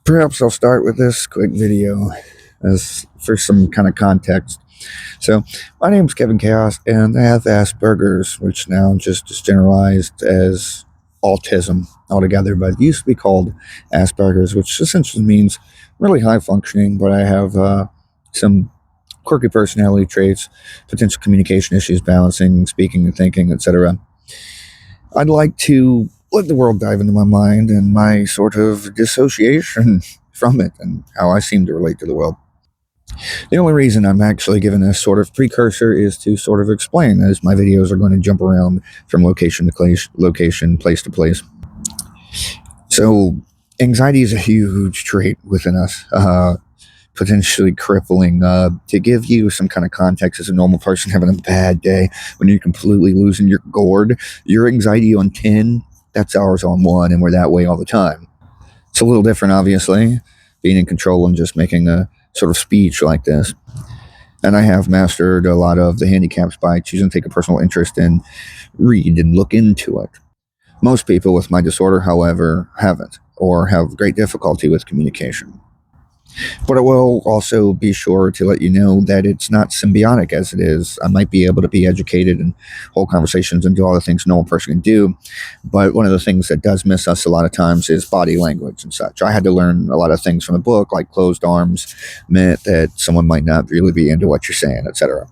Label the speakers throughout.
Speaker 1: Perhaps I'll start with this quick video as for some kind of context. So, my name's Kevin Chaos, and I have Asperger's, which now just is generalized as autism altogether, but it used to be called Asperger's, which essentially means really high functioning, but I have some quirky personality traits, potential communication issues, balancing, speaking and thinking, etc. I'd like to let the world dive into my mind and my sort of dissociation from it and how I seem to relate to the world. The only reason I'm actually giving this sort of precursor is to sort of explain, as my videos are going to jump around from location to location, place to place. So, anxiety is a huge trait within us, potentially crippling. To give you some kind of context, as a normal person having a bad day, when you're completely losing your gourd, your anxiety on 10, that's ours on 1, and we're that way all the time. It's a little different, obviously, being in control and just making a sort of speech like this. And I have mastered a lot of the handicaps by choosing to take a personal interest and read and look into it. Most people with my disorder, however, haven't, or have great difficulty with communication. But I will also be sure to let you know that it's not symbiotic as it is. I might be able to be educated and hold conversations and do all the things a normal person can do. But one of the things that does miss us a lot of times is body language and such. I had to learn a lot of things from a book, like closed arms meant that someone might not really be into what you're saying, etc.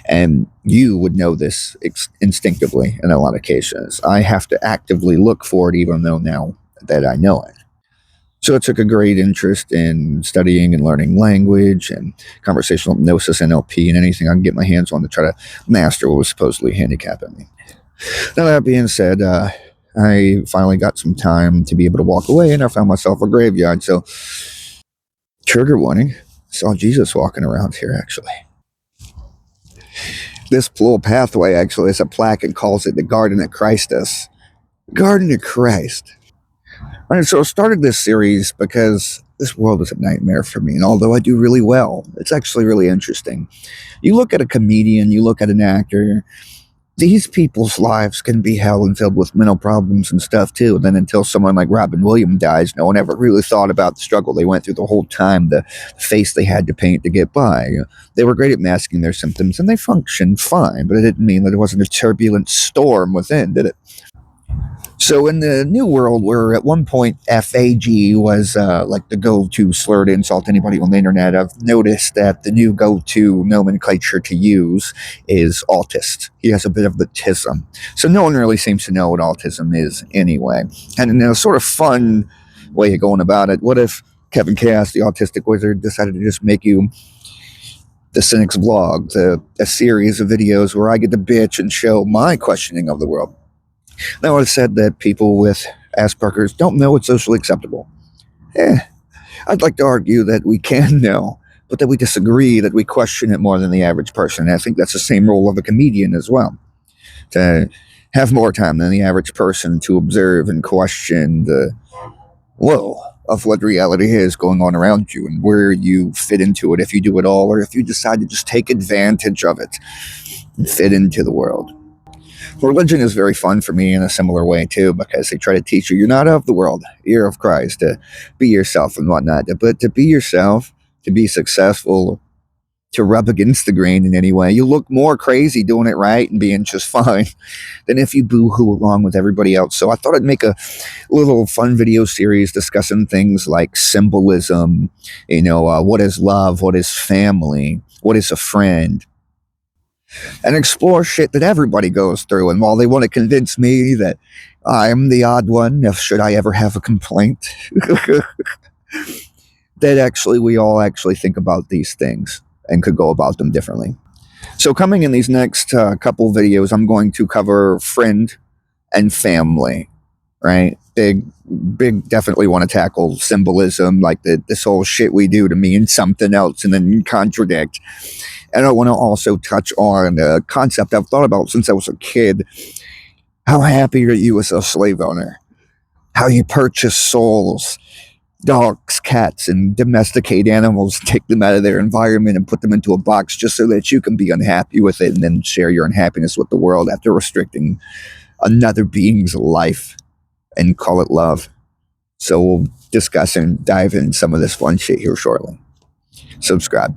Speaker 1: And you would know this instinctively in a lot of cases. I have to actively look for it, even though now that I know it. So I took a great interest in studying and learning language and conversational hypnosis, NLP, and anything I can get my hands on to try to master what was supposedly handicapping me. Now, that being said, I finally got some time to be able to walk away, and I found myself a graveyard. So, trigger warning, I saw Jesus walking around here, actually. This little pathway, actually, is a plaque and calls it the Garden of Christus. Garden of Christ. All right, so I started this series because this world is a nightmare for me, and although I do really well, it's actually really interesting. You look at a comedian, you look at an actor, these people's lives can be hell and filled with mental problems and stuff too. And then until someone like Robin Williams dies, no one ever really thought about the struggle they went through the whole time, the face they had to paint to get by. They were great at masking their symptoms, and they functioned fine, but it didn't mean that it wasn't a turbulent storm within, did it? So in the new world, where at one point FAG was like the go-to slur to insult anybody on the internet, I've noticed that the new go-to nomenclature to use is autist. He has a bit of autism. So no one really seems to know what autism is anyway. And in a sort of fun way of going about it, what if Kevin Cass, the autistic wizard, decided to just make you the Cynic's Vlog, a series of videos where I get to bitch and show my questioning of the world? Now, I've said that people with Asperger's don't know what's socially acceptable. I'd like to argue that we can know, but that we disagree, that we question it more than the average person. And I think that's the same role of a comedian as well, to have more time than the average person to observe and question the woe of what reality is going on around you and where you fit into it, if you do it all, or if you decide to just take advantage of it and fit into the world. Religion is very fun for me in a similar way, too, because they try to teach you you're not of the world, you're of Christ, to be yourself and whatnot. But to be yourself, to be successful, to rub against the grain in any way, you look more crazy doing it right and being just fine than if you boo-hoo along with everybody else. So I thought I'd make a little fun video series discussing things like symbolism, what is love, what is family, what is a friend, and explore shit that everybody goes through. And while they want to convince me that I'm the odd one, if should I ever have a complaint, that actually we all actually think about these things and could go about them differently. So coming in these next couple videos, I'm going to cover friend and family, right? Big, definitely want to tackle symbolism, like this whole shit we do to mean something else and then contradict. And I want to also touch on a concept I've thought about since I was a kid. How happy are you as a slave owner? How you purchase souls, dogs, cats, and domesticate animals, take them out of their environment and put them into a box just so that you can be unhappy with it and then share your unhappiness with the world after restricting another being's life and call it love. So discuss and dive in some of this fun shit here shortly. Subscribe.